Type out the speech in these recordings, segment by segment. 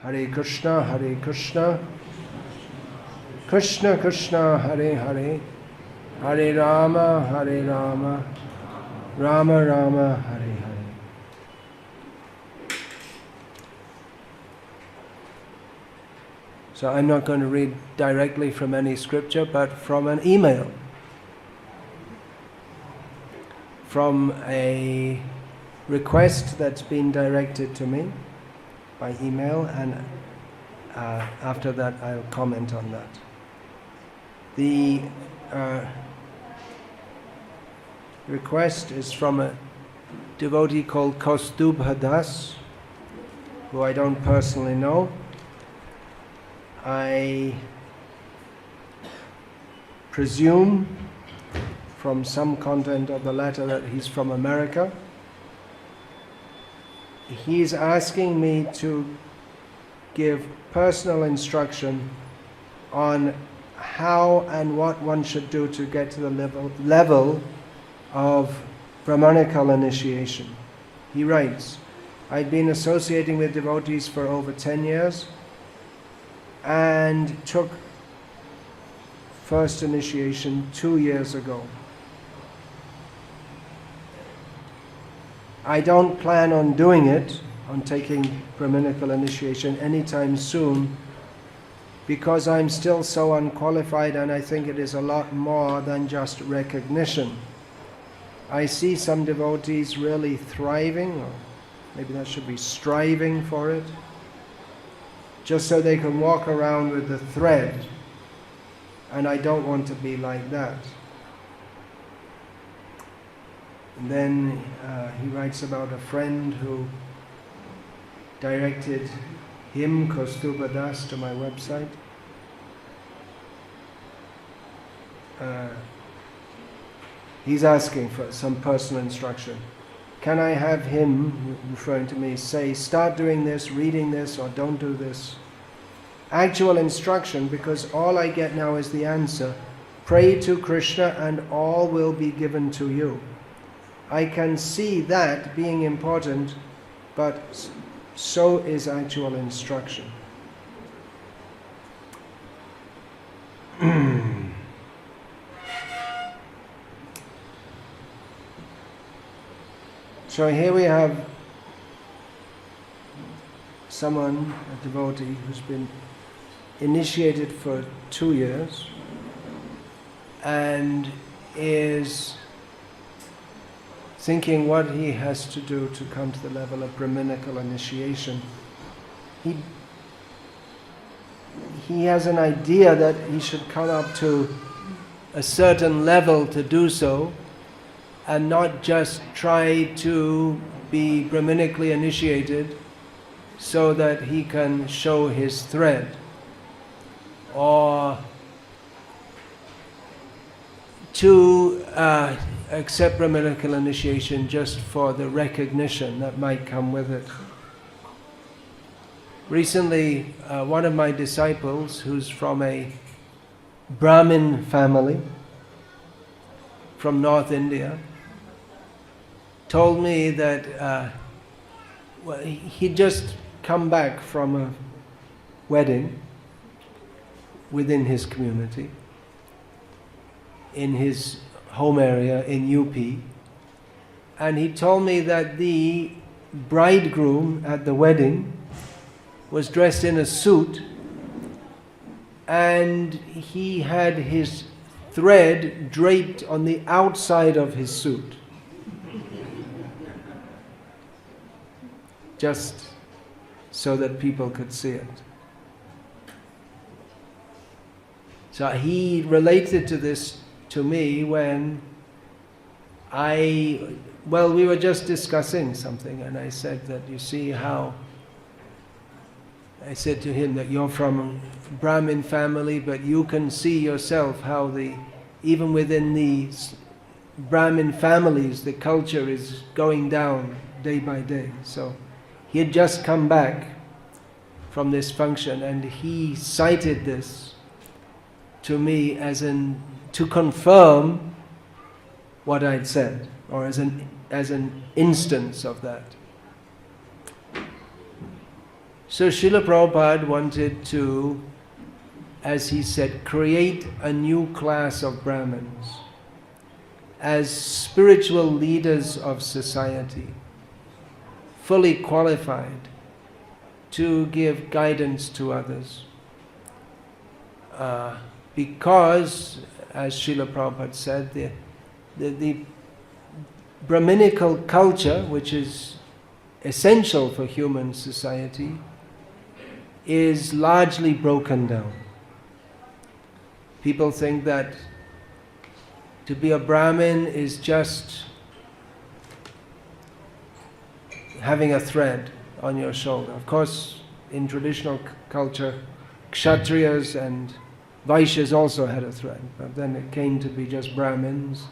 Hare Krishna, Krishna Krishna, Hare Hare, Hare Rama, Rama Rama, Hare Hare. So I'm not going to read directly from any scripture, but from an email. From a request that's been directed to me by email, and after that I'll comment on that. The request is from a devotee called Kaustubha Das, who I don't personally know. I presume from some content of the letter that he's from America. He's asking me to give personal instruction on how and what one should do to get to the level of Brahmanical initiation. He writes, I've been associating with devotees for over 10 years and took first initiation 2 years ago. I don't plan on doing it, on taking Brahminical initiation anytime soon, because I'm still so unqualified, and I think it is a lot more than just recognition. I see some devotees really thriving, or maybe that should be striving for it, just so they can walk around with the thread, and I don't want to be like that. And then he writes about a friend who directed him, Kaustubha Das, to my website. He's asking for some personal instruction. Can I have him, referring to me, say, start doing this, reading this, or don't do this? Actual instruction, because all I get now is the answer. Pray to Krishna and all will be given to you. I can see that being important, but so is actual instruction. So here we have someone, a devotee, who's been initiated for 2 years and is thinking what he has to do to come to the level of Brahminical initiation. He has an idea that he should come up to a certain level to do so, and not just try to be Brahminically initiated so that he can show his thread, or to accept Brahminical initiation just for the recognition that might come with it. Recently, one of my disciples, who's from a Brahmin family from North India, told me that he'd just come back from a wedding within his community, in his home area in UP, and he told me that the bridegroom at the wedding was dressed in a suit, and he had his thread draped on the outside of his suit, just so that people could see it. So he related to this to me when we were just discussing something, and I said that, you see how, I said to him that you're from a Brahmin family, but you can see yourself how even within the Brahmin families, the culture is going down day by day. So he had just come back from this function, and he cited this to me as to confirm what I'd said, or as an instance of that. So Srila Prabhupada wanted to, as he said, create a new class of Brahmins as spiritual leaders of society, fully qualified to give guidance to others. Because, as Srila Prabhupada said, the Brahminical culture, which is essential for human society, is largely broken down. People think that to be a Brahmin is just having a thread on your shoulder. Of course, in traditional culture, Kshatriyas and Vaishyas also had a thread, but then it came to be just Brahmins.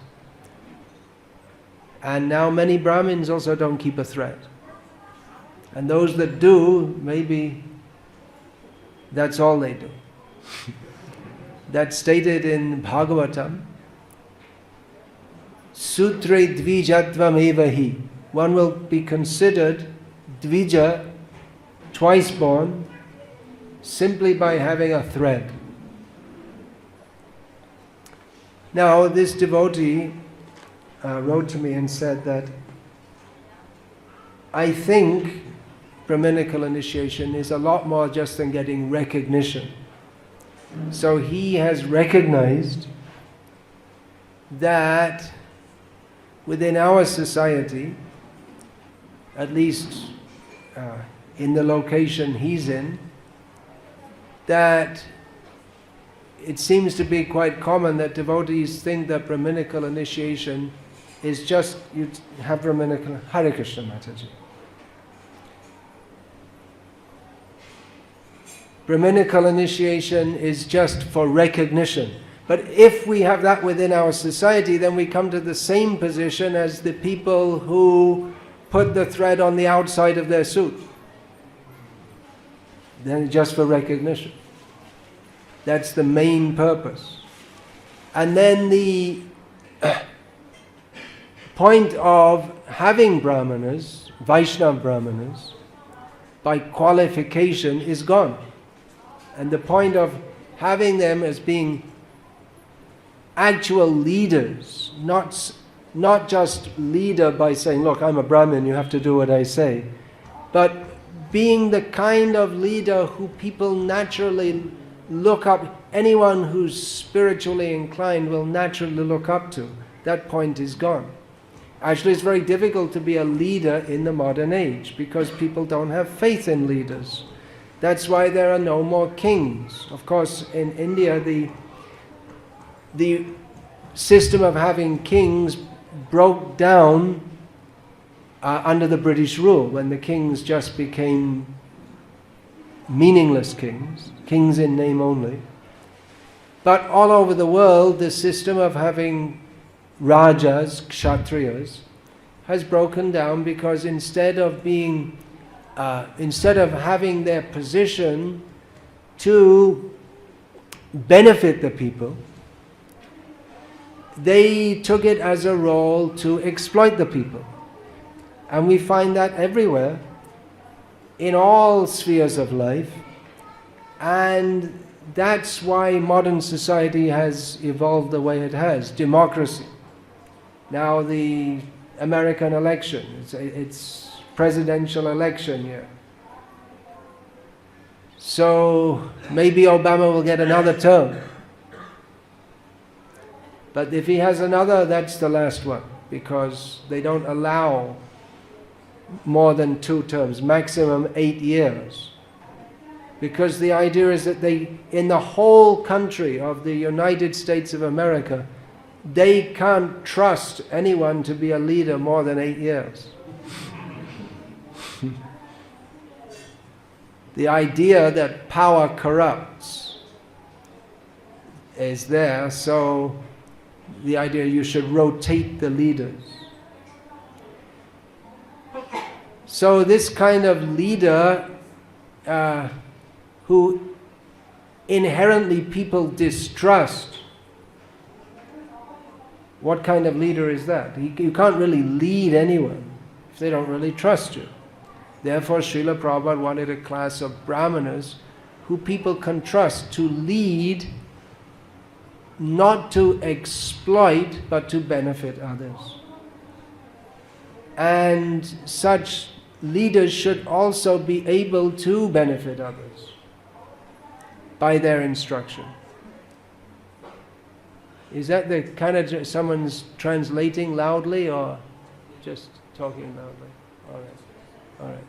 And now many Brahmins also don't keep a thread. And those that do, maybe that's all they do. That's stated in Bhagavatam. Sutre dvijatvam evahi. One will be considered dvija, twice born, simply by having a thread. Now, this devotee wrote to me and said that I think Brahminical initiation is a lot more just than getting recognition. So he has recognized that within our society, at least in the location he's in, that it seems to be quite common that devotees think that Brahminical initiation is just, you have Brahminical, Hare Krishna Mataji. Brahminical initiation is just for recognition. But if we have that within our society, then we come to the same position as the people who put the thread on the outside of their suit. Then just for recognition. That's the main purpose. And then the point of having Brahmanas, Vaishnava Brahmanas, by qualification is gone. And the point of having them as being actual leaders, not just leader by saying, look, I'm a Brahmin, you have to do what I say, but being the kind of leader who people naturally look up, anyone who's spiritually inclined will naturally look up to. That point is gone. Actually, it's very difficult to be a leader in the modern age because people don't have faith in leaders. That's why there are no more kings. Of course, in India, the system of having kings broke down under the British rule, when the kings just became meaningless kings, kings in name only. But all over the world, the system of having rajas, kshatriyas, has broken down because instead of having their position to benefit the people, they took it as a role to exploit the people. And we find that everywhere, in all spheres of life, and that's why modern society has evolved the way it has. Democracy. Now the American election, it's presidential election here. So maybe Obama will get another term. But if he has another, that's the last one, because they don't allow more than 2 terms, maximum 8 years. Because the idea is that in the whole country of the United States of America, they can't trust anyone to be a leader more than 8 years. The idea that power corrupts is there, so the idea you should rotate the leaders. So this kind of leader who inherently people distrust, what kind of leader is that? You can't really lead anyone if they don't really trust you. Therefore, Srila Prabhupada wanted a class of Brahmanas who people can trust to lead, not to exploit, but to benefit others. And such leaders should also be able to benefit others by their instruction. Is that the kind of, someone's translating loudly or just talking loudly? All right. All right.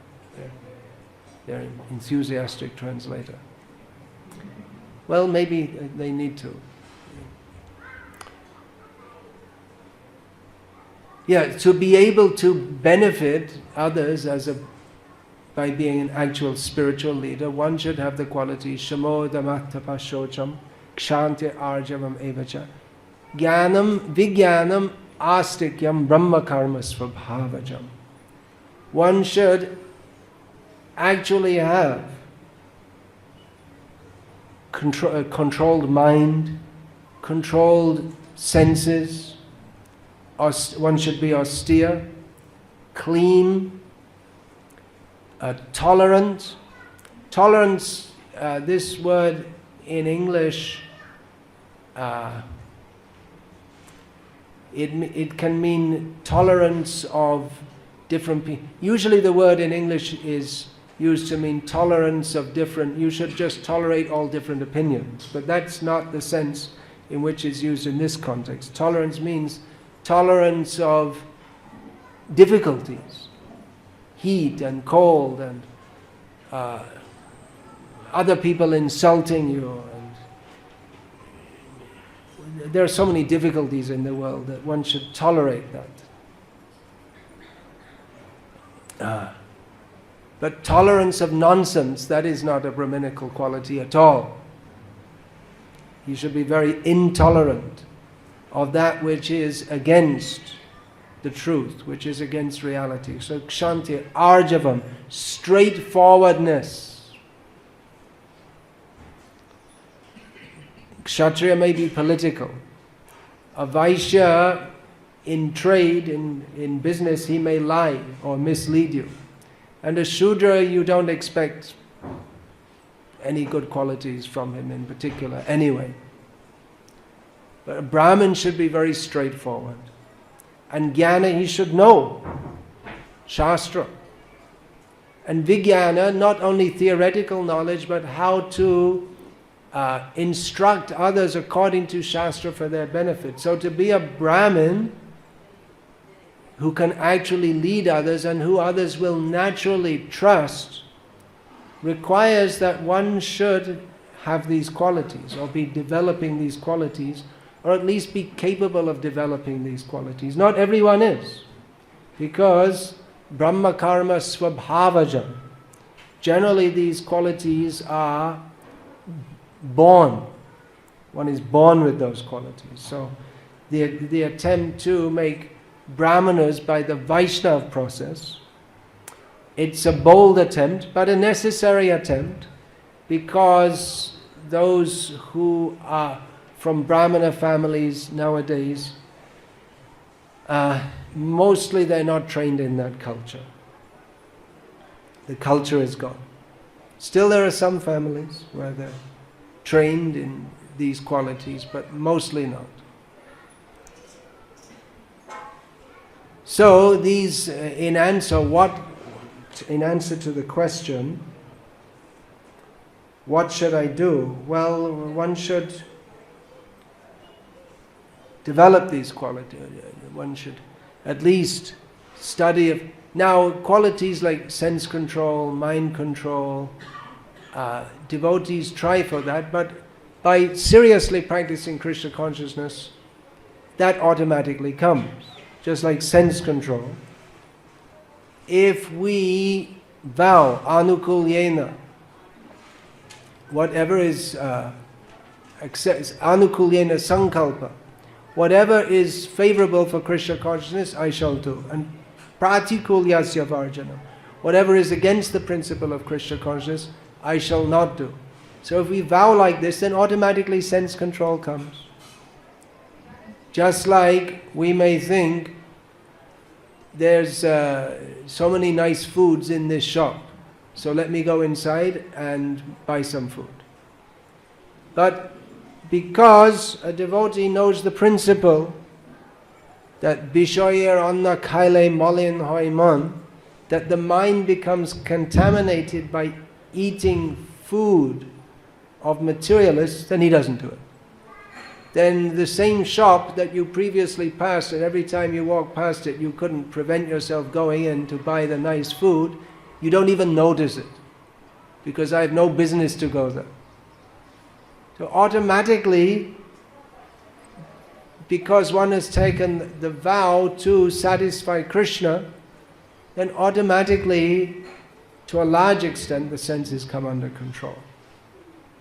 They're an enthusiastic translator. Well, maybe they need to. Yeah, to be able to benefit others by being an actual spiritual leader, one should have the qualities Shamo Dhammaktapashocham Kshanti Arjavam Evacha Jnanam Vijnanam Astikyam Brahma Karma Svabhavajam. One should actually have a controlled mind, controlled senses. One should be austere, clean, tolerant. Tolerance, this word in English, it can mean tolerance of different people. Usually the word in English is used to mean tolerance of different, you should just tolerate all different opinions. But that's not the sense in which it's used in this context. Tolerance means tolerance of difficulties, heat and cold and other people insulting you. And there are so many difficulties in the world that one should tolerate that. But tolerance of nonsense, that is not a Brahminical quality at all. You should be very intolerant of that which is against the truth, which is against reality. So kshanti, arjavam, straightforwardness. Kshatriya may be political. A Vaishya in trade, in business, he may lie or mislead you. And a Shudra, you don't expect any good qualities from him in particular anyway. But a Brahmin should be very straightforward. And Jnana, he should know Shastra. And Vijnana, not only theoretical knowledge, but how to instruct others according to Shastra for their benefit. So to be a Brahmin who can actually lead others and who others will naturally trust requires that one should have these qualities or be developing these qualities, or at least be capable of developing these qualities. Not everyone is, because Brahma Karma Swabhavajam. Generally these qualities are born. One is born with those qualities. So the attempt to make Brahmanas by the Vaishnav process, it's a bold attempt, but a necessary attempt, because those who are from Brahmana families nowadays, mostly they're not trained in that culture. The culture is gone. Still there are some families where they're trained in these qualities, but mostly not. So these, in answer to the question, what should I do? Well, one should develop these qualities. One should at least study. Now, qualities like sense control, mind control, devotees try for that, but by seriously practicing Krishna consciousness, that automatically comes. Just like sense control. If we vow anukulyena, whatever is anukulyena sankalpa, whatever is favorable for Krishna consciousness, I shall do. And pratikulyasya varjanam, whatever is against the principle of Krishna consciousness, I shall not do. So if we vow like this, then automatically sense control comes. Just like we may think there's so many nice foods in this shop, so let me go inside and buy some food. But because a devotee knows the principle that Bishoyer Anna Kaile Molin Hoiman, that the mind becomes contaminated by eating food of materialists, then he doesn't do it. Then the same shop that you previously passed, and every time you walk past it you couldn't prevent yourself going in to buy the nice food, you don't even notice it, because I have no business to go there. So automatically, because one has taken the vow to satisfy Krishna, then automatically, to a large extent, the senses come under control.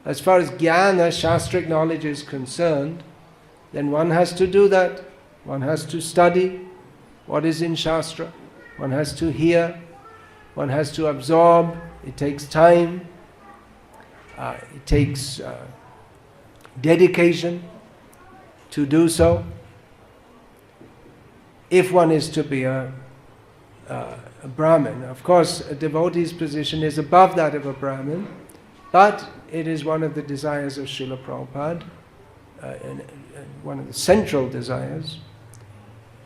As far as jnana, shastric knowledge is concerned, then one has to do that. One has to study what is in Shastra. One has to hear. One has to absorb. It takes time. It takes dedication to do so. If one is to be a Brahmin. Of course, a devotee's position is above that of a Brahmin, but it is one of the desires of Srila Prabhupada, and one of the central desires,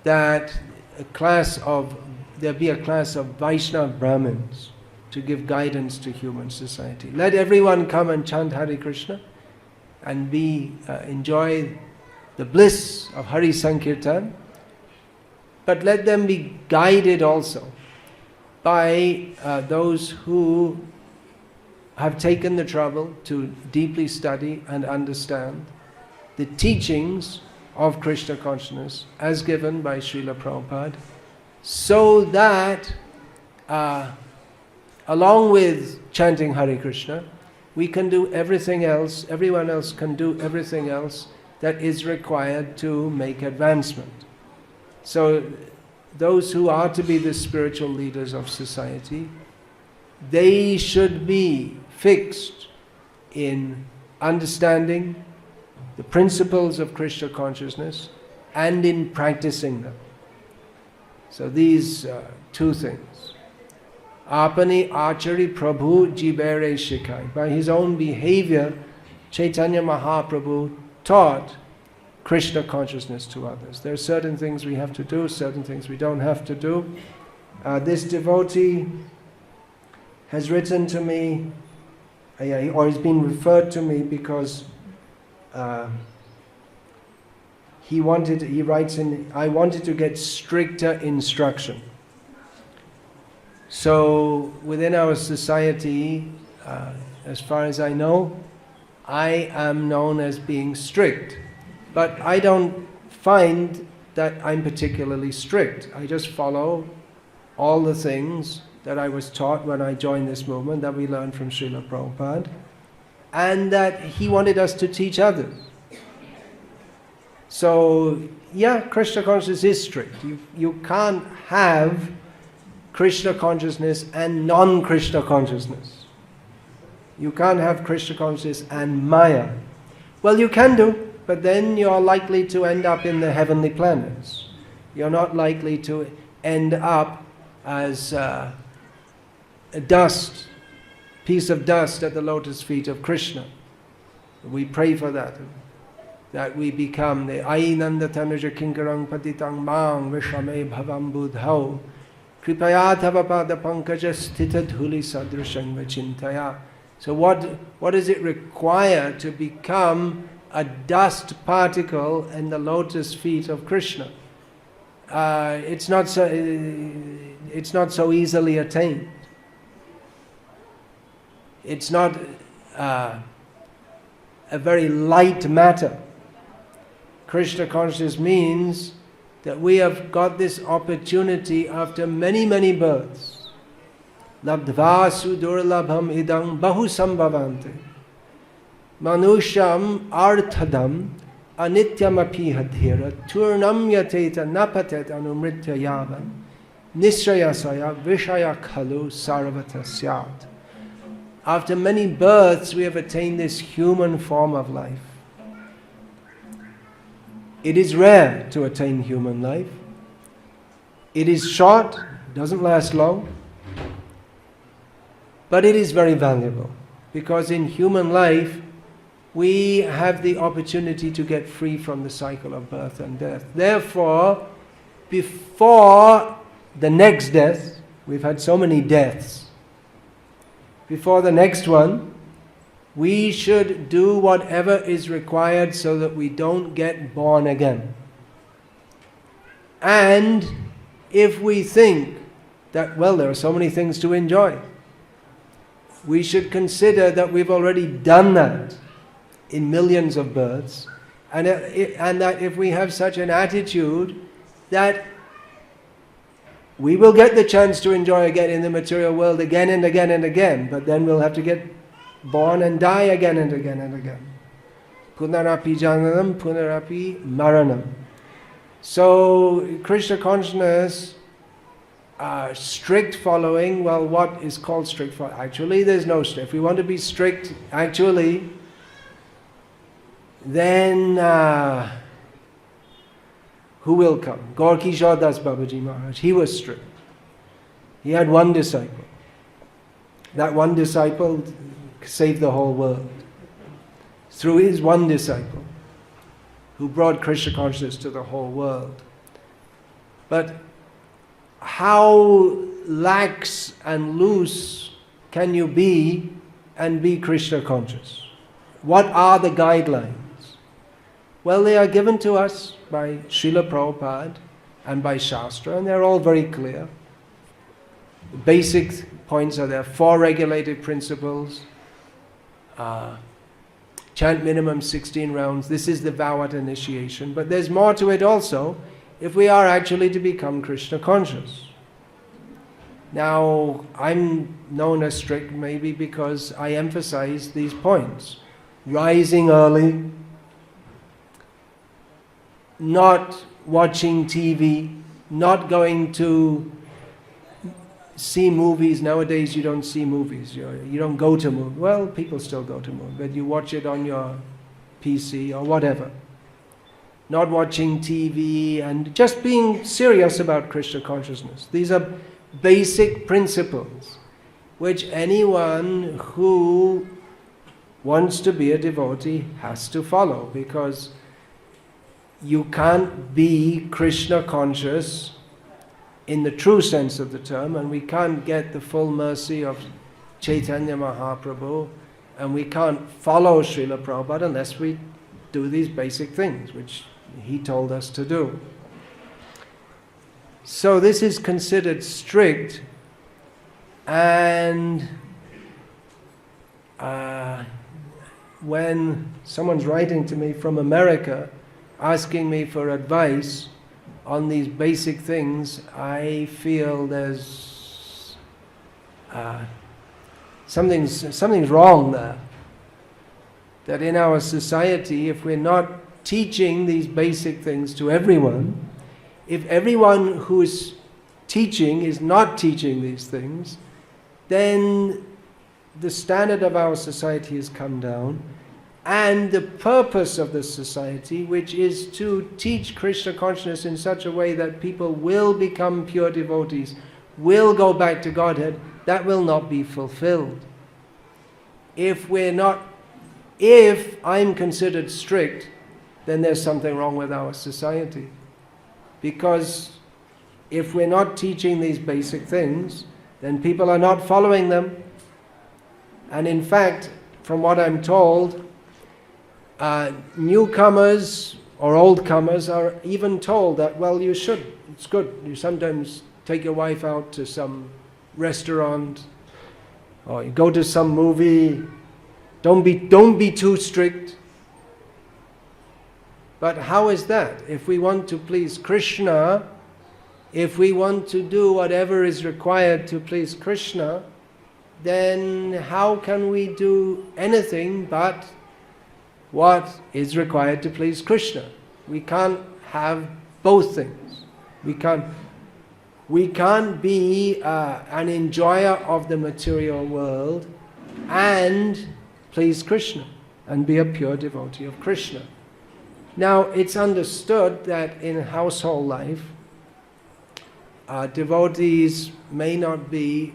that there be a class of Vaishnava Brahmins to give guidance to human society. Let everyone come and chant Hare Krishna and enjoy the bliss of Hari Sankirtan, but let them be guided also by those who have taken the trouble to deeply study and understand the teachings of Krishna consciousness as given by Srila Prabhupada, so that along with chanting Hare Krishna, we can do everything else, everyone else can do everything else that is required to make advancement. So those who are to be the spiritual leaders of society, they should be fixed in understanding the principles of Krishna consciousness and in practicing them. So these two things. Apani achari Prabhu jibere shikai. By his own behavior, Chaitanya Mahaprabhu taught Krishna consciousness to others. There are certain things we have to do, certain things we don't have to do. This devotee has written to me, or has been referred to me because he writes in, I wanted to get stricter instruction. So within our society, as far as I know, I am known as being strict. But I don't find that I'm particularly strict. I just follow all the things that I was taught when I joined this movement, that we learned from Srila Prabhupada, and that he wanted us to teach others. So, yeah, Krishna consciousness is strict. You can't have Krishna consciousness and non-Krishna consciousness. You can't have Krishna consciousness and Maya. Well, you can do, but then you're likely to end up in the heavenly planets. You're not likely to end up as a piece of dust at the lotus feet of Krishna. We pray for that we become the Ainanda Tanuja Kinkarang Patitang Mang Vishame Bhavam Buddhau Kripayatava Pada Pankaja Stita Dhuli Sadrishang Vachintaya. So what does it require to become a dust particle in the lotus feet of Krishna? It's not so easily attained. It's not a very light matter. Krishna consciousness means that we have got this opportunity after many, many births. Labdva sudurlabham idam bahu sambhavante. Manusham arthadam anityam api hadhira turnam yateta napatet anumritya yavam nisrayasaya vishaya khalu sarvata syat. After many births, we have attained this human form of life. It is rare to attain human life. It is short, doesn't last long, but it is very valuable, because in human life we have the opportunity to get free from the cycle of birth and death. Therefore, before the next death, we've had so many deaths, before the next one, we should do whatever is required so that we don't get born again. And if we think that, well, there are so many things to enjoy, we should consider that we've already done that in millions of births, and that if we have such an attitude, that we will get the chance to enjoy again in the material world again and again and again, but then we'll have to get born and die again and again and again. Punarapi jananam, punarapi maranam. So Krishna consciousness, strict following, well, what is called strict following? Actually, there's no strict. If we want to be strict, actually, then who will come? Gaur Kishore Das Babaji Maharaj. He was strict. He had one disciple. That one disciple saved the whole world. Through his one disciple, who brought Krishna consciousness to the whole world. But how lax and loose can you be and be Krishna conscious? What are the guidelines? Well, they are given to us by Srila Prabhupada and by Shastra, and they're all very clear. The basic points are there: 4 regulated principles, chant minimum 16 rounds. This is the vow at initiation, but there's more to it also if we are actually to become Krishna conscious. Now, I'm known as strict maybe because I emphasize these points. Rising early, not watching TV, not going to see movies. Nowadays you don't see movies, you don't go to movies. Well, people still go to movies, but you watch it on your PC or whatever. Not watching TV and just being serious about Krishna consciousness. These are basic principles which anyone who wants to be a devotee has to follow, because you can't be Krishna conscious in the true sense of the term, and we can't get the full mercy of Chaitanya Mahaprabhu, and we can't follow Srila Prabhupada unless we do these basic things which he told us to do. So this is considered strict, and when someone's writing to me from America asking me for advice on these basic things, I feel there's something's wrong there. That in our society, if we're not teaching these basic things to everyone, if everyone who is teaching is not teaching these things, then the standard of our society has come down, and the purpose of the society, which is to teach Krishna consciousness in such a way that people will become pure devotees, will go back to Godhead, that will not be fulfilled. If I'm considered strict, then there's something wrong with our society. Because if we're not teaching these basic things, then people are not following them. And in fact, from what I'm told, newcomers or old comers are even told that, well, you should, it's good. You sometimes take your wife out to some restaurant, or you go to some movie. Don't be too strict. But how is that? If we want to please Krishna, if we want to do whatever is required to please Krishna, then how can we do anything but what is required to please Krishna? We can't have both things. We can't be an enjoyer of the material world and please Krishna and be a pure devotee of Krishna. Now, it's understood that in household life, devotees may not be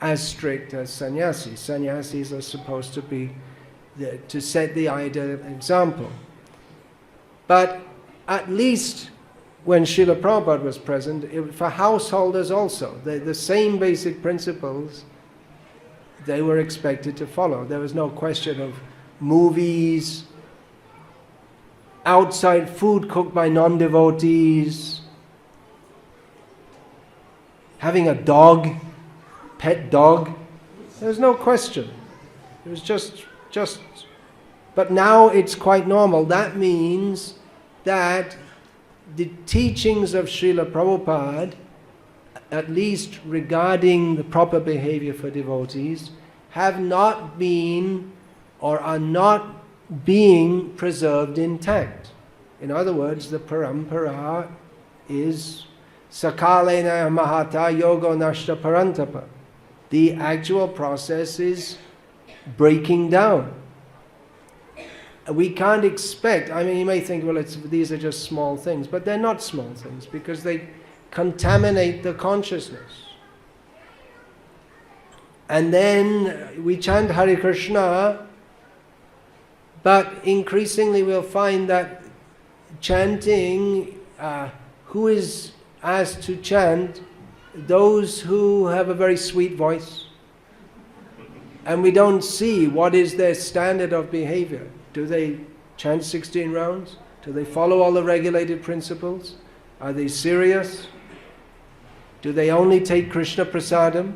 as strict as sannyasis. Sannyasis are supposed to be to set the ideal example. But at least when Srila Prabhupada was present, for householders also, the same basic principles they were expected to follow. There was no question of movies, outside food cooked by non-devotees, having a dog, pet dog. There was no question. It was just. But now it's quite normal. That means that the teachings of Srila Prabhupada, at least regarding the proper behavior for devotees, have not been or are not being preserved intact. In other words, the parampara is sakalena mahata yoga nashta parantapa. The actual process is breaking down. We can't expect, I mean, you may think, well, these are just small things, but they're not small things because they contaminate the consciousness. And then we chant Hare Krishna, but increasingly we'll find that chanting, who is asked to chant? Those who have a very sweet voice. And we don't see what is their standard of behavior. Do they chant 16 rounds? Do they follow all the regulated principles? Are they serious? Do they only take Krishna prasadam?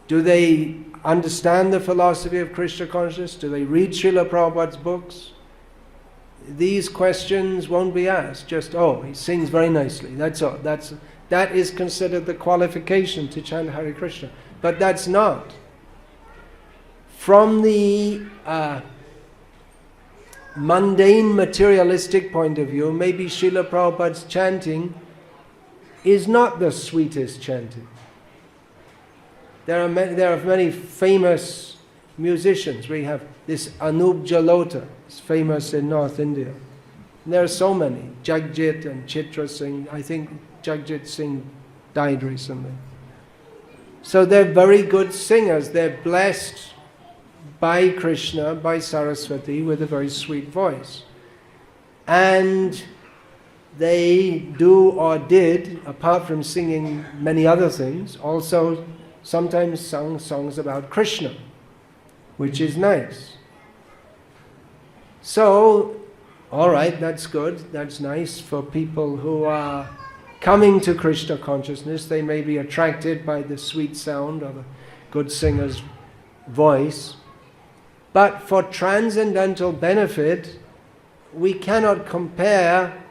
Do they understand the philosophy of Krishna consciousness? Do they read Srila Prabhupada's books? These questions won't be asked. Just, oh, he sings very nicely. That's all. That is considered the qualification to chant Hare Krishna. But that's not. From the mundane materialistic point of view, maybe Srila Prabhupada's chanting is not the sweetest chanting. There are many famous musicians. We have this Anup Jalota, it's famous in North India. And there are so many. Jagjit and Chitra Singh. I think Jagjit Singh died recently. So they're very good singers. They're blessed by Krishna, by Saraswati, with a very sweet voice. And they do or did, apart from singing many other things, also sometimes sung songs about Krishna, which is nice. So, all right, that's good, that's nice for people who are coming to Krishna consciousness. They may be attracted by the sweet sound of a good singer's voice. But for transcendental benefit, we cannot compare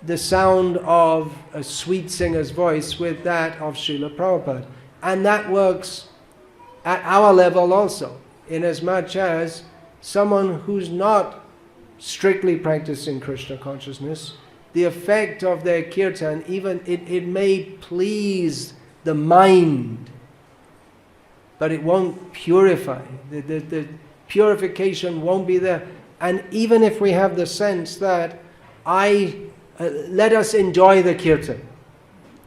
the sound of a sweet singer's voice with that of Srila Prabhupada. And that works at our level also, inasmuch as someone who's not strictly practicing Krishna consciousness, the effect of their kirtan, even it may please the mind, but it won't purify. The purification won't be there. And even if we have the sense that let us enjoy the kirtan.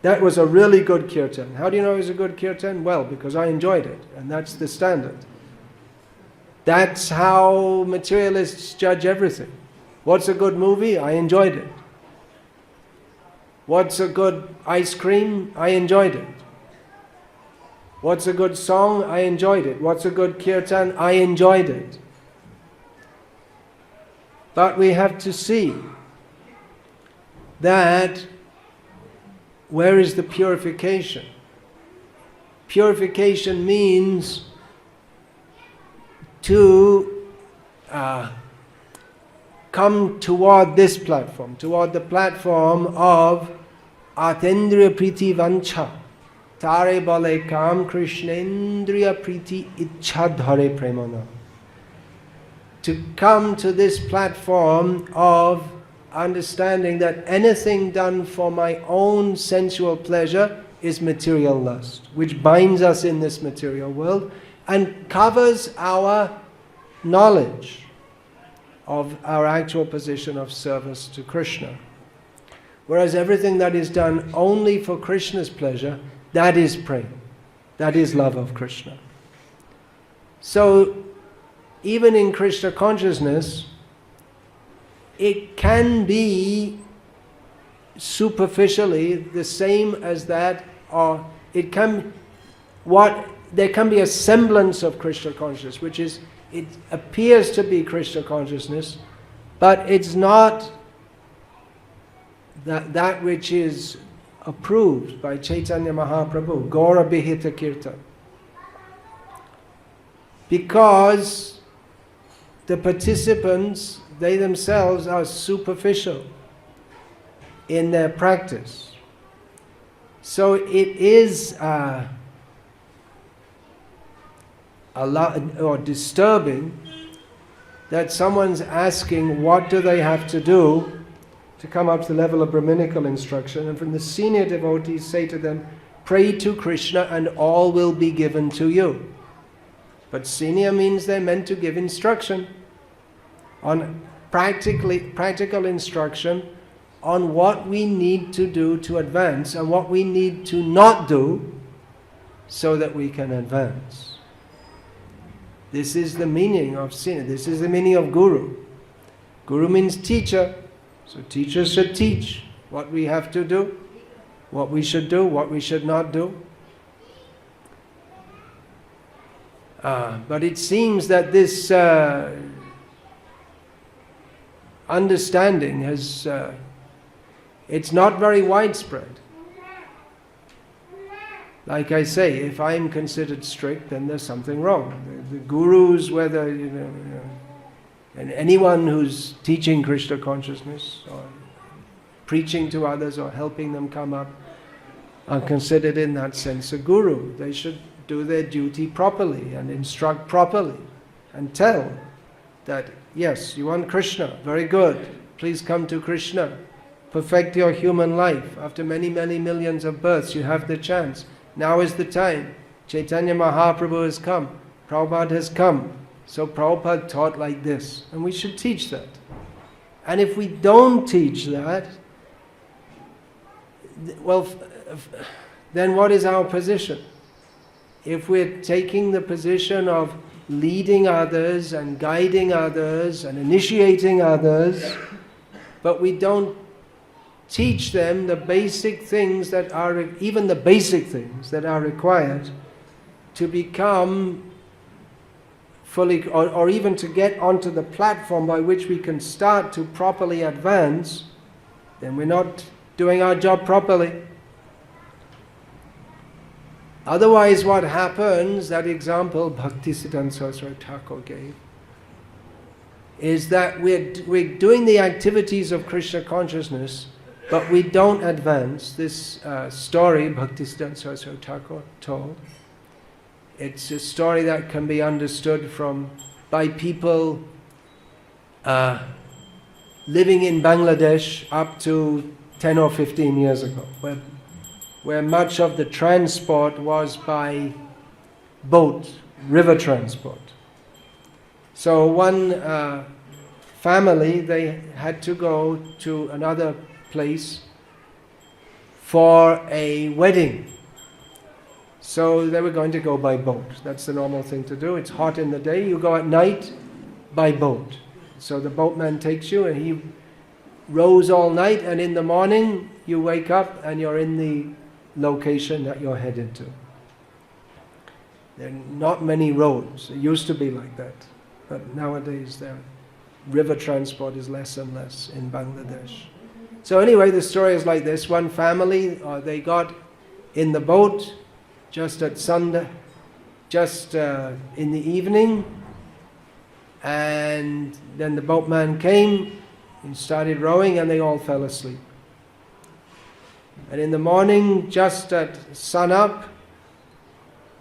That was a really good kirtan. How do you know it was a good kirtan? Well, because I enjoyed it, and that's the standard. That's how materialists judge everything. What's a good movie? I enjoyed it. What's a good ice cream? I enjoyed it. What's a good song? I enjoyed it. What's a good kirtan? I enjoyed it. But we have to see that where is the purification? Purification means to come toward this platform, toward the platform of Atendriya Priti Vancha. Tare bale kam Krishnendriya Priti Ichha Dhare Premana. To come to this platform of understanding that anything done for my own sensual pleasure is material lust, which binds us in this material world and covers our knowledge of our actual position of service to Krishna. Whereas everything that is done only for Krishna's pleasure, that is prema. That is love of Krishna. So, even in Krishna consciousness, it can be superficially the same as that, or it can, there can be a semblance of Krishna consciousness, which is, it appears to be Krishna consciousness, but it's not that which is approved by Chaitanya Mahaprabhu, Gaura Bihita Kirtan. Because the participants, they themselves are superficial in their practice. So it is a lot, or disturbing, that someone's asking what do they have to do to come up to the level of Brahminical instruction, and from the senior devotees say to them, pray to Krishna and all will be given to you. But senior means they're meant to give instruction on practical instruction on what we need to do to advance and what we need to not do so that we can advance. This is the meaning of senior. This is the meaning of guru. Guru means teacher. So teachers should teach what we have to do, what we should do, what we should not do. But it seems that this understanding has, it's not very widespread. Like I say, if I'm considered strict, then there's something wrong. The gurus, whether, and anyone who's teaching Krishna consciousness, or preaching to others, or helping them come up, are considered in that sense a guru. They should do their duty properly, and instruct properly, and tell that, yes, you want Krishna, very good, please come to Krishna, perfect your human life. After many, many millions of births, you have the chance. Now is the time. Chaitanya Mahaprabhu has come, Prabhupada has come. So Prabhupada taught like this, and we should teach that. And if we don't teach that, well, then what is our position? If we're taking the position of leading others and guiding others and initiating others, but we don't teach them the basic things that are, even the basic things that are required to become fully, or even to get onto the platform by which we can start to properly advance, then we're not doing our job properly. Otherwise, what happens, that example Bhakti Vikasa Swami Thakur gave, is that we're doing the activities of Krishna consciousness, but we don't advance. This story Bhakti Vikasa Swami Thakur told, it's a story that can be understood by people living in Bangladesh up to 10 or 15 years ago, where much of the transport was by boat, river transport. So one family, they had to go to another place for a wedding. So they were going to go by boat. That's the normal thing to do. It's hot in the day, you go at night by boat. So the boatman takes you and he rows all night, and in the morning you wake up and you're in the location that you're headed to. There are not many roads. It used to be like that. But nowadays the river transport is less and less in Bangladesh. So anyway, the story is like this. One family, they got in the boat just at Sunday, just in the evening, and then the boatman came and started rowing, and they all fell asleep. And in the morning, just at sun up,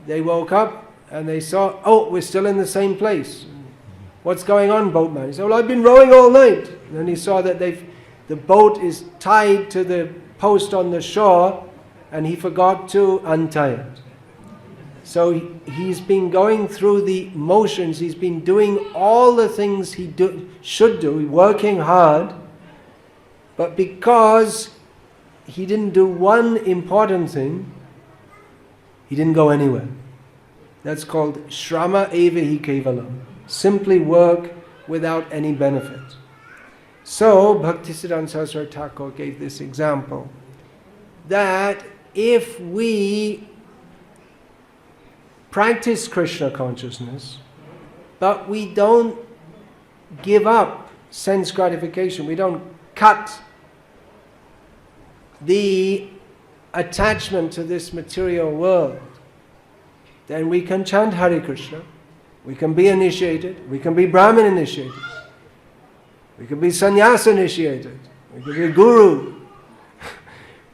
they woke up and they saw, oh, we're still in the same place. What's going on, boatman? He said, well, I've been rowing all night. And then he saw that the boat is tied to the post on the shore, and he forgot to untie it. So he's been going through the motions, he's been doing all the things he should do, working hard, but because he didn't do one important thing, he didn't go anywhere. That's called Shrama eva hi kevalam. Simply work without any benefit. So, Bhaktisiddhanta Saraswati Thakur gave this example, that if we practice Krishna consciousness, but we don't give up sense gratification, we don't cut the attachment to this material world, then we can chant Hare Krishna, we can be initiated, we can be Brahmin initiated, we can be sannyas initiated, we can be guru.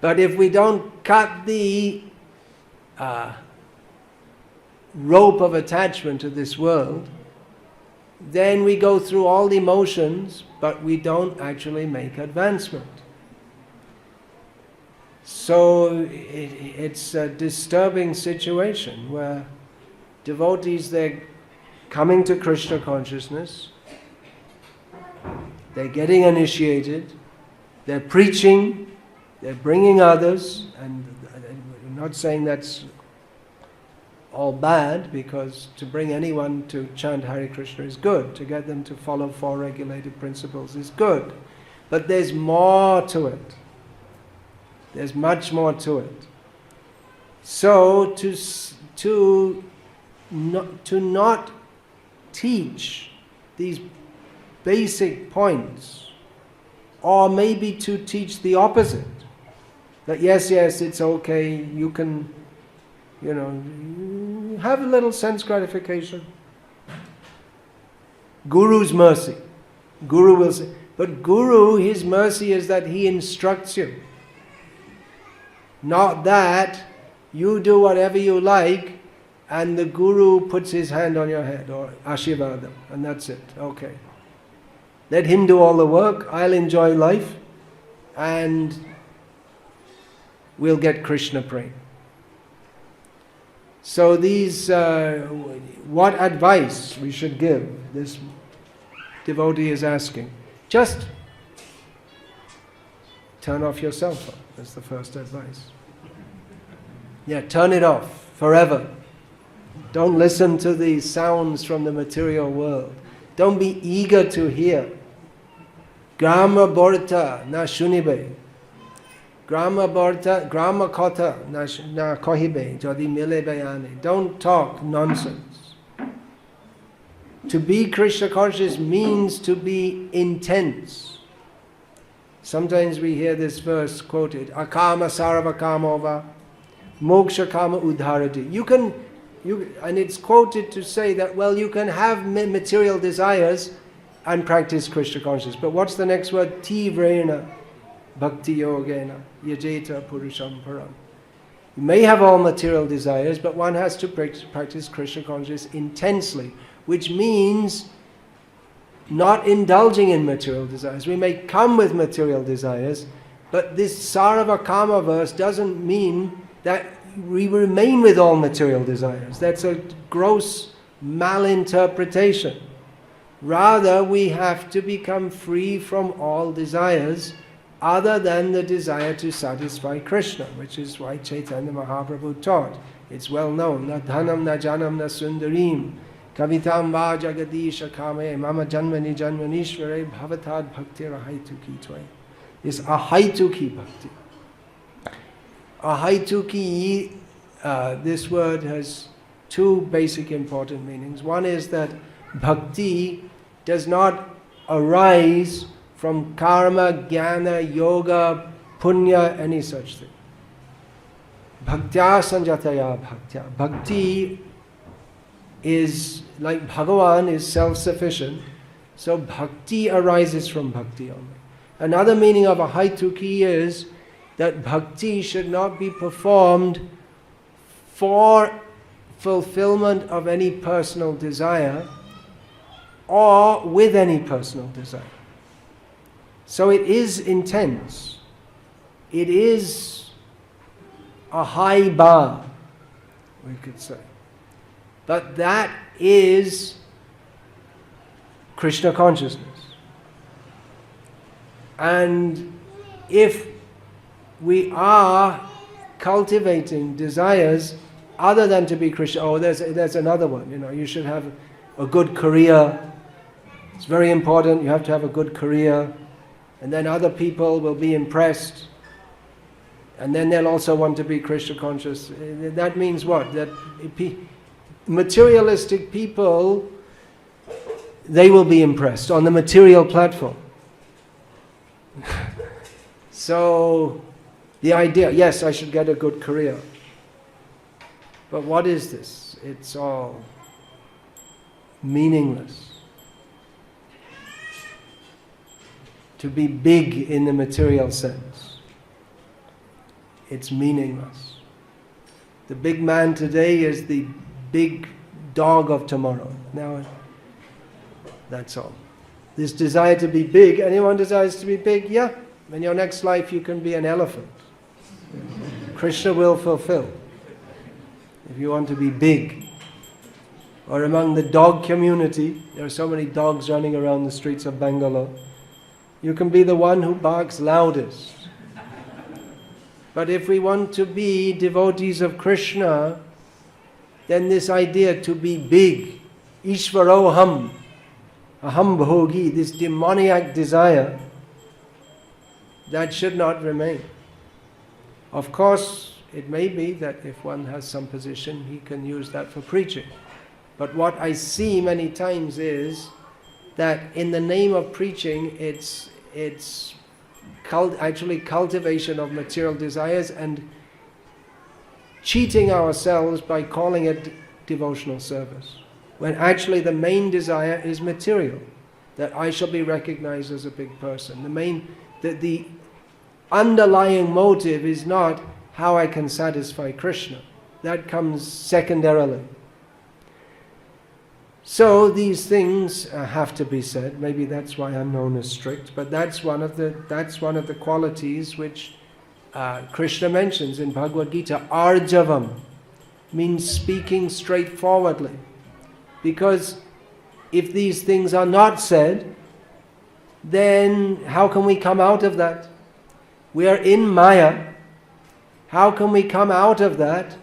But if we don't cut the rope of attachment to this world, then we go through all the motions, but we don't actually make advancement. So it's a disturbing situation where devotees, they're coming to Krishna consciousness, they're getting initiated, they're preaching, they're bringing others, and I'm not saying that's all bad, because to bring anyone to chant Hare Krishna is good, to get them to follow four regulated principles is good. But there's more to it. There's much more to it. So to not teach these basic points, or maybe to teach the opposite, that yes, it's okay, you can, have a little sense gratification. Guru's mercy. Guru will say, but Guru, his mercy is that he instructs you. Not that you do whatever you like and the Guru puts his hand on your head, or Ashirvadam, and that's it. Okay. Let him do all the work, I'll enjoy life, and we'll get Krishna praying. So these, what advice we should give, this devotee is asking. Just turn off your cell phone. That's the first advice. Yeah, turn it off forever. Don't listen to the sounds from the material world. Don't be eager to hear. Grama borta na shunibe. Grama borta, grama kota na kohibe, jadi mile bayane. Don't talk nonsense. To be Krishna conscious means to be intense. Sometimes we hear this verse quoted, akama sarva kamova, moksha kama udharati. And it's quoted to say that, well, you can have material desires and practice Krishna consciousness. But what's the next word? Tivrena bhakti yogena yajeta purusham param. You may have all material desires, but one has to practice Krishna consciousness intensely, which means not indulging in material desires. We may come with material desires, but this sarva kama verse doesn't mean that we remain with all material desires. That's a gross malinterpretation. Rather, we have to become free from all desires other than the desire to satisfy Krishna, which is why Chaitanya Mahaprabhu taught. It's well known, na dhanam na janam na sundarim kavitam va jagadisha kame mama janmani janmanishvare bhavatad bhakti ahaituki tvai. It's ahaituki bhakti. Ahaituki, this word has two basic important meanings. One is that bhakti does not arise from karma, jnana, yoga, punya, any such thing. Bhaktya sanjataya bhaktya. Bhakti is, like Bhagavan is self-sufficient, so bhakti arises from bhakti only. Another meaning of ahaituki is that bhakti should not be performed for fulfillment of any personal desire or with any personal desire. So it is intense. It is a high bar, we could say. But that is Krishna consciousness. And if we are cultivating desires other than to be Krishna. Oh, there's another one. You should have a good career. It's very important. You have to have a good career, and then other people will be impressed, and then they'll also want to be Krishna conscious. That means what? That materialistic people, they will be impressed on the material platform. So the idea, yes, I should get a good career. But what is this? It's all meaningless. To be big in the material sense, it's meaningless. The big man today is the big dog of tomorrow. Now, that's all. This desire to be big, anyone desires to be big? Yeah. In your next life you can be an elephant. Krishna will fulfill. If you want to be big. Or among the dog community, there are so many dogs running around the streets of Bangalore. You can be the one who barks loudest. But if we want to be devotees of Krishna, then this idea to be big, Ishvaroham, Aham Bhogi, this demoniac desire, that should not remain. Of course, it may be that if one has some position, he can use that for preaching. But what I see many times is that in the name of preaching, it's actually cultivation of material desires and cheating ourselves by calling it devotional service. When actually the main desire is material, that I shall be recognized as a big person. The underlying motive is not how I can satisfy Krishna. That comes secondarily. So these things have to be said. Maybe that's why I'm known as strict. But that's one of the qualities which Krishna mentions in Bhagavad Gita. Arjavam means speaking straightforwardly. Because if these things are not said, then how can we come out of that? We are in Maya. How can we come out of that?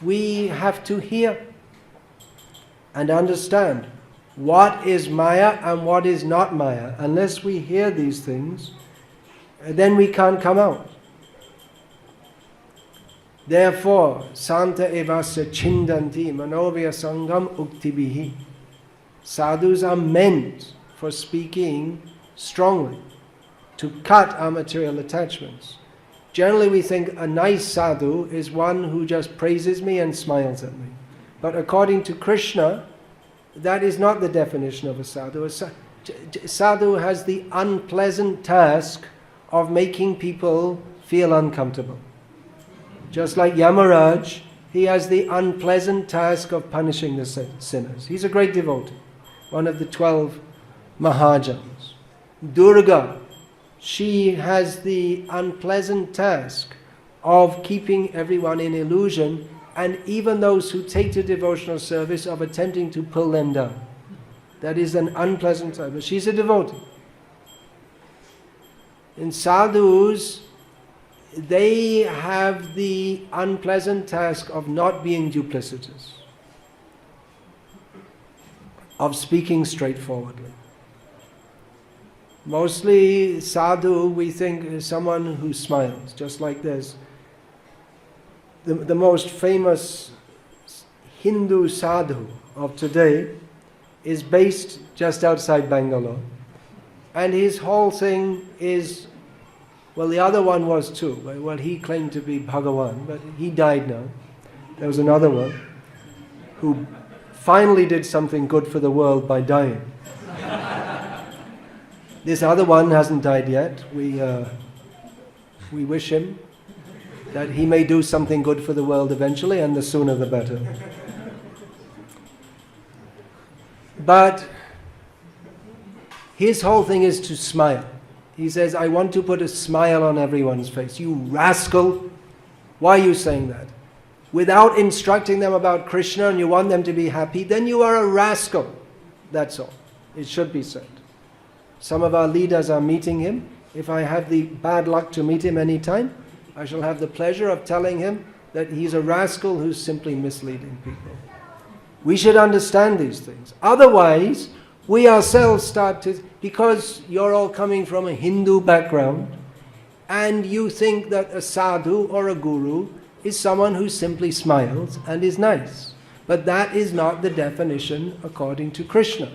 We have to hear and understand what is Maya and what is not Maya. Unless we hear these things, then we can't come out. Therefore, Santa evasya chindanti manovya sangam uktibihi. Sadhus are meant for speaking strongly, to cut our material attachments. Generally we think a nice sadhu is one who just praises me and smiles at me. But according to Krishna, that is not the definition of a sadhu. A sadhu has the unpleasant task of making people feel uncomfortable. Just like Yamaraj, he has the unpleasant task of punishing the sinners. He's a great devotee, one of the 12 Mahajans. Durga, she has the unpleasant task of keeping everyone in illusion, and even those who take to devotional service of attempting to pull them down. That is an unpleasant task, but she's a devotee. In sadhus, they have the unpleasant task of not being duplicitous, of speaking straightforwardly. Mostly sadhu, we think, is someone who smiles, just like this. The most famous Hindu sadhu of today is based just outside Bangalore. And his whole thing is, well, the other one was too. Well, he claimed to be Bhagavan, but he died now. There was another one who finally did something good for the world by dying. This other one hasn't died yet. We wish him that he may do something good for the world eventually, and the sooner the better. But his whole thing is to smile. He says, I want to put a smile on everyone's face. You rascal! Why are you saying that? Without instructing them about Krishna and you want them to be happy, then you are a rascal. That's all. It should be said. Some of our leaders are meeting him. If I have the bad luck to meet him any time, I shall have the pleasure of telling him that he's a rascal who's simply misleading people. We should understand these things. Otherwise, we ourselves start to, because you're all coming from a Hindu background, and you think that a sadhu or a guru is someone who simply smiles and is nice. But that is not the definition according to Krishna.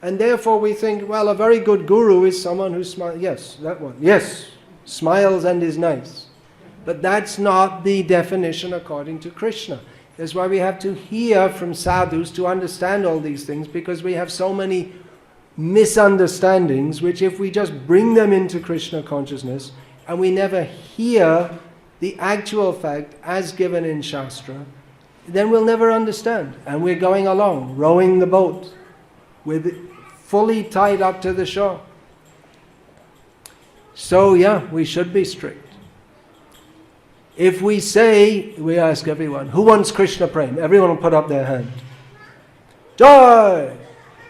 And therefore we think, well, a very good guru is someone who smiles. Yes, that one. Yes, smiles and is nice. But that's not the definition according to Krishna. That's why we have to hear from sadhus to understand all these things, because we have so many misunderstandings, which if we just bring them into Krishna consciousness, and we never hear the actual fact as given in Shastra, then we'll never understand. And we're going along, rowing the boat, with fully tied up to the shore. So yeah, we should be strict. If we say, we ask everyone, who wants Krishna Prem? Everyone will put up their hand. Joy!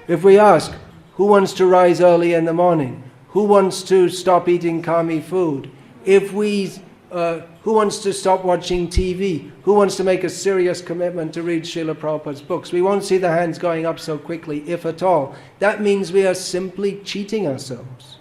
If we ask, who wants to rise early in the morning? Who wants to stop eating kami food? If we, who wants to stop watching TV? Who wants to make a serious commitment to read Srila Prabhupada's books? We won't see the hands going up so quickly, if at all. That means we are simply cheating ourselves.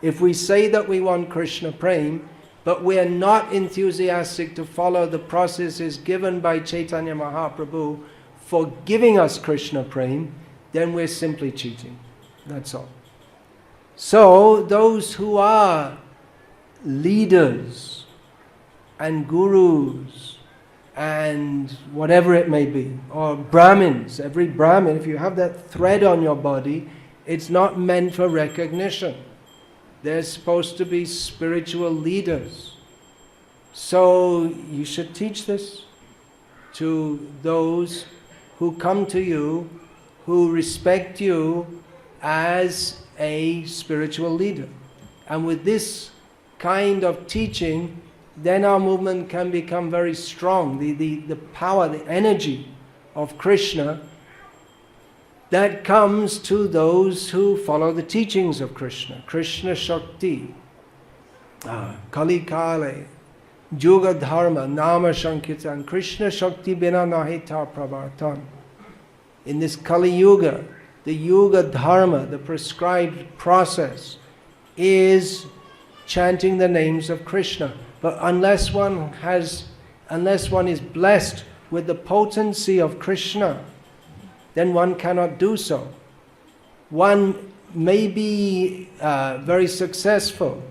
If we say that we want Krishna Prem, but we are not enthusiastic to follow the processes given by Chaitanya Mahaprabhu for giving us Krishna Prem, then we're simply cheating. That's all. So, those who are leaders and gurus and whatever it may be, or Brahmins, every Brahmin, if you have that thread on your body, it's not meant for recognition. They're supposed to be spiritual leaders. So you should teach this to those who come to you, who respect you as a spiritual leader. And with this kind of teaching, then our movement can become very strong. The power, the energy of Krishna that comes to those who follow the teachings of Krishna. Krishna Shakti, Kali Kale, Yuga Dharma, Nama Sankirtan, Krishna Shakti Bina Nahita Pravartan. In this Kali Yuga, the Yuga Dharma, the prescribed process, is chanting the names of Krishna. But unless one is blessed with the potency of Krishna, then one cannot do so. One may be very successful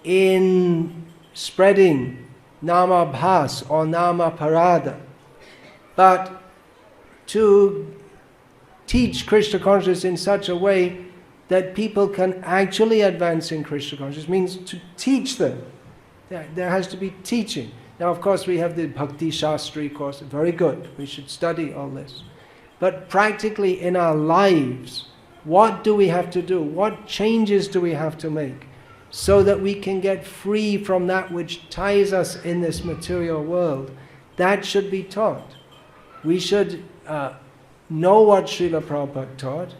in spreading Nama Bhas or Nama Parada, but to teach Krishna consciousness in such a way that people can actually advance in Krishna consciousness means to teach them. There has to be teaching. Now, of course, we have the Bhakti Shastri course, very good. We should study all this. But practically in our lives, what do we have to do? What changes do we have to make so that we can get free from that which ties us in this material world? That should be taught. We should know what Srila Prabhupada taught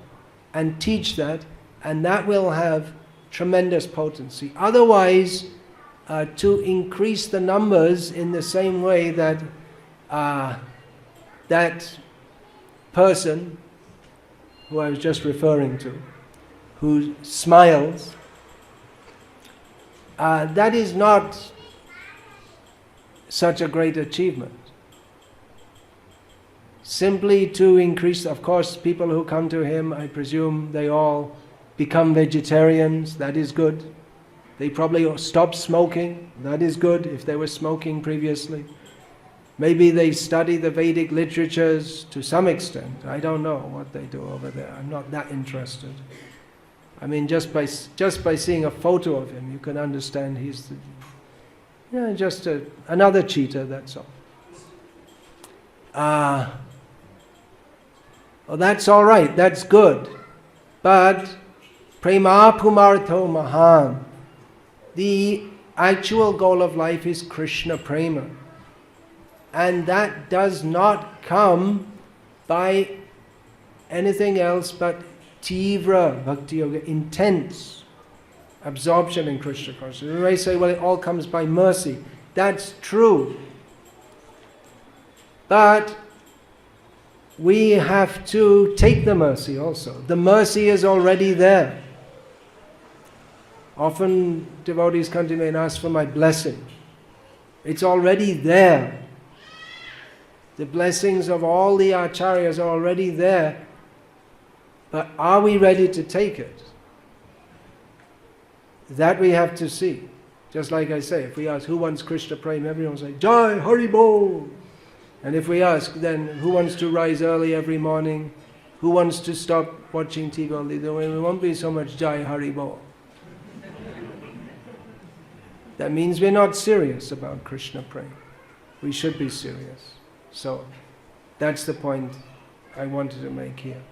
and teach that, and that will have tremendous potency. Otherwise, to increase the numbers in the same way that that person who I was just referring to, who smiles, that is not such a great achievement. Simply to increase, of course, people who come to him, I presume they all become vegetarians, that is good. They probably stop smoking, that is good, if they were smoking previously. Maybe they study the Vedic literatures to some extent. I don't know what they do over there. I'm not that interested. I mean, just by seeing a photo of him, you can understand he's just another cheater, that's all. Well, that's all right, that's good. But prema pumartho mahan. The actual goal of life is Krishna prema. And that does not come by anything else but tivra bhakti yoga, intense absorption in Krishna consciousness. We may say, well, it all comes by mercy. That's true. But we have to take the mercy also. The mercy is already there. Often devotees come to me and ask for my blessing. It's already there. The blessings of all the acharyas are already there. But are we ready to take it? That we have to see. Just like I say, if we ask who wants Krishna Prema, everyone will say, Jai Hari Bol. And if we ask then who wants to rise early every morning, who wants to stop watching TV all the way, it won't be so much Jai Hari Bol. That means we're not serious about Krishna Prema. We should be serious. So that's the point I wanted to make here.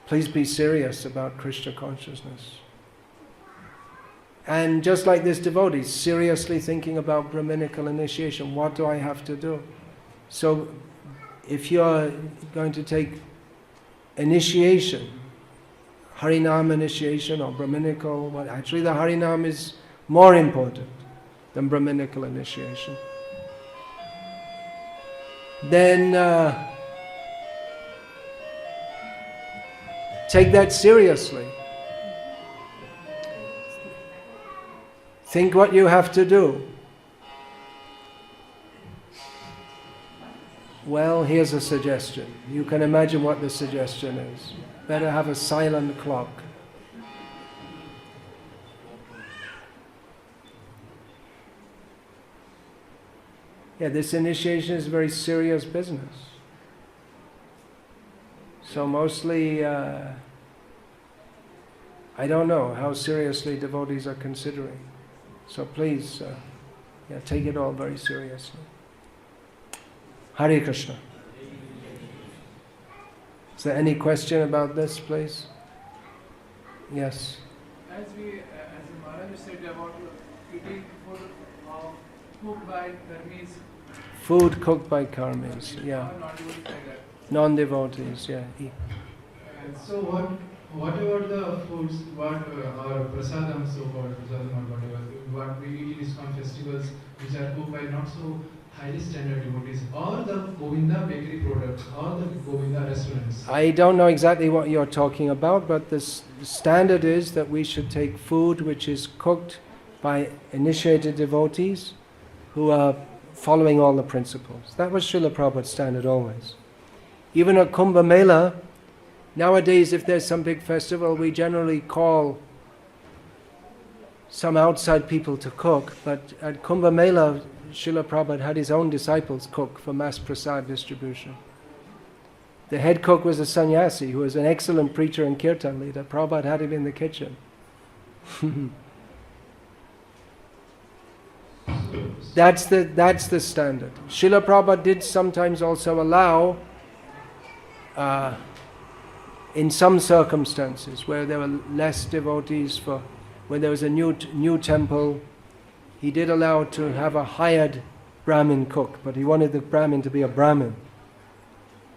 Please be serious about Krishna consciousness. And just like this devotee, seriously thinking about Brahminical initiation, what do I have to do? So if you're going to take initiation, Harinam initiation or Brahminical, well, actually the Harinam is more important than Brahminical initiation. Then take that seriously. Think what you have to do. Well, here's a suggestion. You can imagine what the suggestion is. Better have a silent clock. Yeah, this initiation is a very serious business. So mostly, I don't know how seriously devotees are considering. So please, take it all very seriously. Hare Krishna. Is there any question about this, please? Yes. As the Maharaj said about eating food cooked by karmis. Food cooked by karmis, yeah. Non-devotees, yeah. So what about the foods, or prasadam, so-called prasadam or whatever, what we eat in ISKCON festivals, which are cooked by not so highly standard devotees, or the Govinda bakery products, or the Govinda restaurants? I don't know exactly what you're talking about, but the standard is that we should take food which is cooked by initiated devotees who are following all the principles. That was Srila Prabhupada's standard always. Even at Kumbh Mela, nowadays if there's some big festival, we generally call some outside people to cook, but at Kumbh Mela, Srila Prabhupada had his own disciples cook for mass prasad distribution. The head cook was a sannyasi who was an excellent preacher and kirtan leader. Prabhupada had him in the kitchen. That's the standard. Srila Prabhupada did sometimes also allow, in some circumstances where there were less devotees, when there was a new temple, he did allow to have a hired Brahmin cook, but he wanted the Brahmin to be a Brahmin.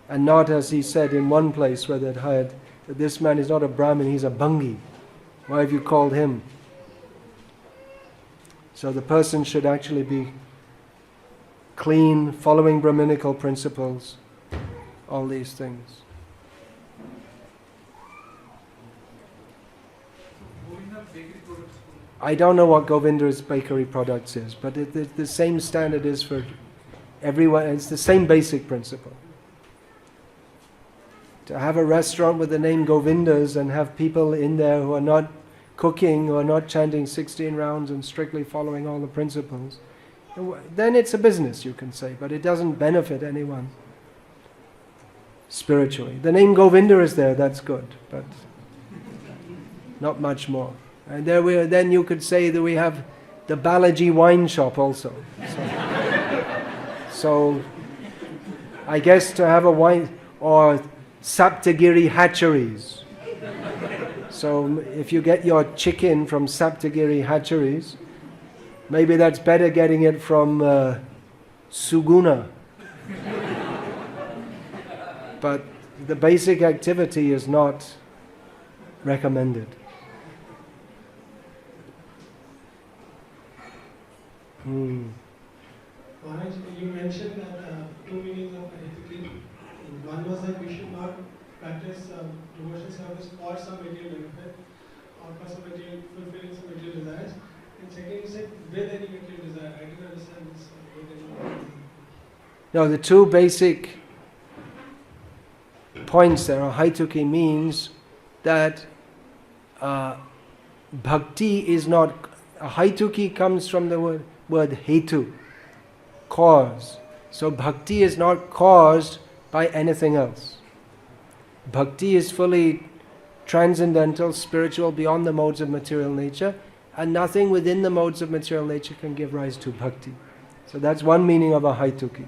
And not, as he said in one place where they'd hired, that this man is not a Brahmin, he's a Bhangi. Why have you called him? So the person should actually be clean, following Brahminical principles, all these things. I don't know what Govinda's bakery products is, but the same standard is for everyone. It's the same basic principle. To have a restaurant with the name Govinda's and have people in there who are not cooking, who are not chanting 16 rounds and strictly following all the principles, then it's a business, you can say, but it doesn't benefit anyone spiritually. The name Govinda is there, that's good, but not much more. And then you could say that we have the Balaji wine shop also. So I guess to have a wine, or Saptagiri hatcheries. So if you get your chicken from Saptagiri hatcheries, maybe that's better getting it from Suguna. But the basic activity is not recommended. Maharaj, you mentioned that two meanings of ethically. One was that we should not practice devotional service for some material benefit or for some material, fulfilling some material desires. And second, you said with any material desire. I didn't understand this with any material desire. No, the two basic points there are haituki means that bhakti is not. Haituki comes from the word hetu, cause. So bhakti is not caused by anything else. Bhakti is fully transcendental, spiritual, beyond the modes of material nature, and nothing within the modes of material nature can give rise to bhakti. So that's one meaning of a haituki.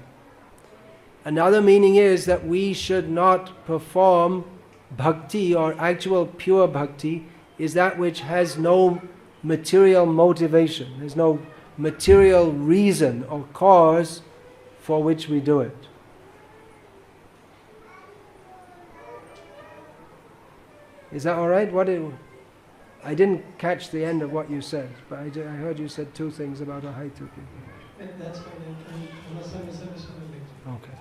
Another meaning is that we should not perform bhakti, or actual pure bhakti is that which has no material motivation. There's no material reason or cause for which we do it. Is that all right? I didn't catch the end of what you said, but I heard you said two things about a haituki. That's fine. I must have misunderstood it. Okay.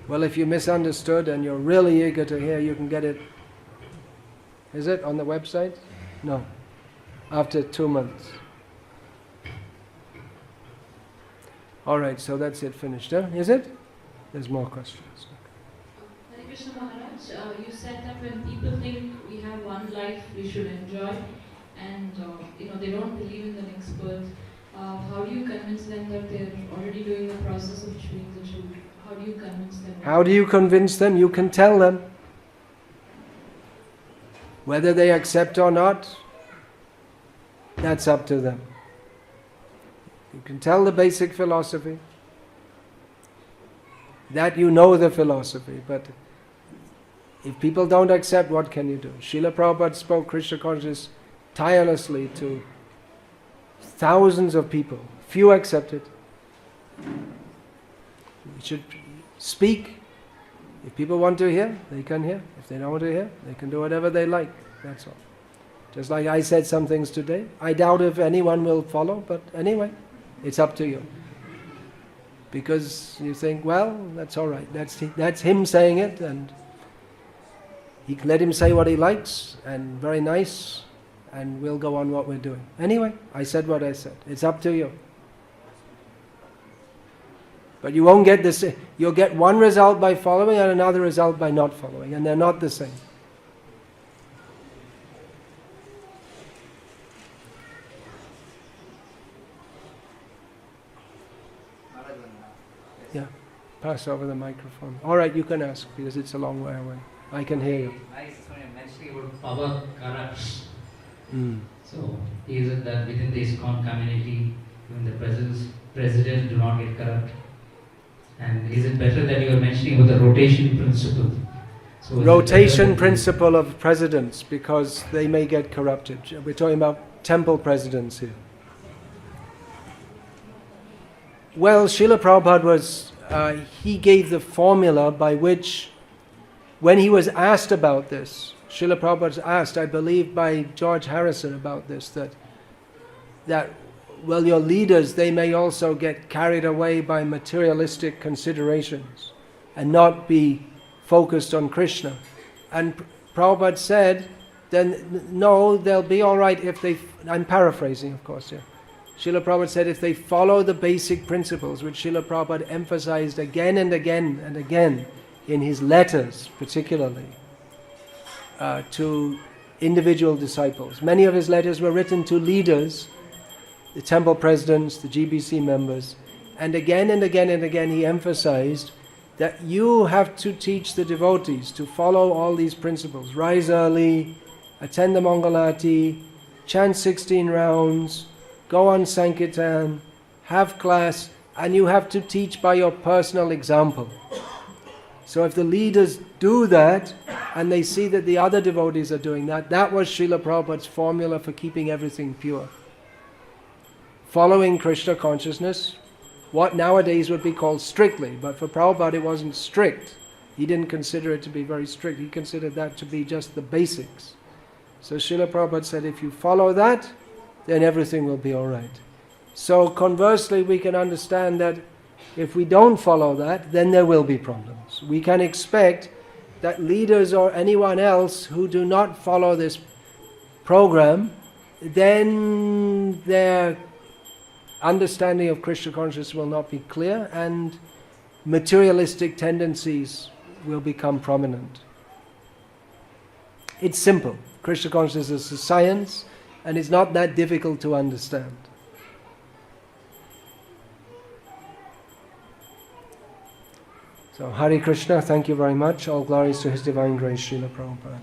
Well, if you misunderstood and you're really eager to hear, you can get it. Is it on the website? No. After 2 months. All right, so that's it finished, huh? Is it? There's more questions. Hare Krishna Maharaj, you said that when people think we have one life, we should enjoy, and they don't believe in the next birth. How do you convince them that they're already doing the process of chewing the chew? How do you convince them? How do you convince them? You can tell them. Whether they accept or not, that's up to them. You can tell the basic philosophy, that you know the philosophy, but if people don't accept, what can you do? Srila Prabhupada spoke Krishna consciousness tirelessly to thousands of people. Few accepted. We should speak. If people want to hear, they can hear. If they don't want to hear, they can do whatever they like. That's all. Just like I said some things today. I doubt if anyone will follow, but anyway, it's up to you. Because you think, well, that's all right. That's him saying it, and he can let him say what he likes, and very nice, and we'll go on what we're doing. Anyway, I said what I said. It's up to you. But you won't get this. You'll get one result by following and another result by not following, and they're not the same. Yeah, pass over the microphone. All right, you can ask because it's a long way away. I can hear you. I was mentioning about power corrupts. Mm. So, is it that within the ISKCON community, even the president do not get corrupt? And is it better that you are mentioning about the rotation principle? So Rotation principle of presidents, because they may get corrupted. We're talking about temple presidents here. Well, Srila Prabhupada he gave the formula by which, when he was asked about this, Srila Prabhupada was asked, I believe by George Harrison about this, that well, your leaders, they may also get carried away by materialistic considerations and not be focused on Krishna. And Prabhupada said, then no, they'll be all right if they, I'm paraphrasing of course, yeah. Srila Prabhupada said if they follow the basic principles, which Srila Prabhupada emphasized again and again and again in his letters particularly, to individual disciples. Many of his letters were written to leaders, the temple presidents, the GBC members, and again and again and again he emphasized that you have to teach the devotees to follow all these principles. Rise early, attend the Mangalati, chant 16 rounds, go on Sankirtan, have class, and you have to teach by your personal example. So if the leaders do that, and they see that the other devotees are doing that, that was Srila Prabhupada's formula for keeping everything pure. Following Krishna consciousness, what nowadays would be called strictly, but for Prabhupada it wasn't strict. He didn't consider it to be very strict, he considered that to be just the basics. So Srila Prabhupada said, if you follow that, then everything will be all right. So conversely, we can understand that if we don't follow that, then there will be problems. We can expect that leaders or anyone else who do not follow this program, then their understanding of Krishna consciousness will not be clear and materialistic tendencies will become prominent. It's simple. Krishna consciousness is a science and it's not that difficult to understand. So Hare Krishna, thank you very much. All glories to His Divine Grace, Srila Prabhupada.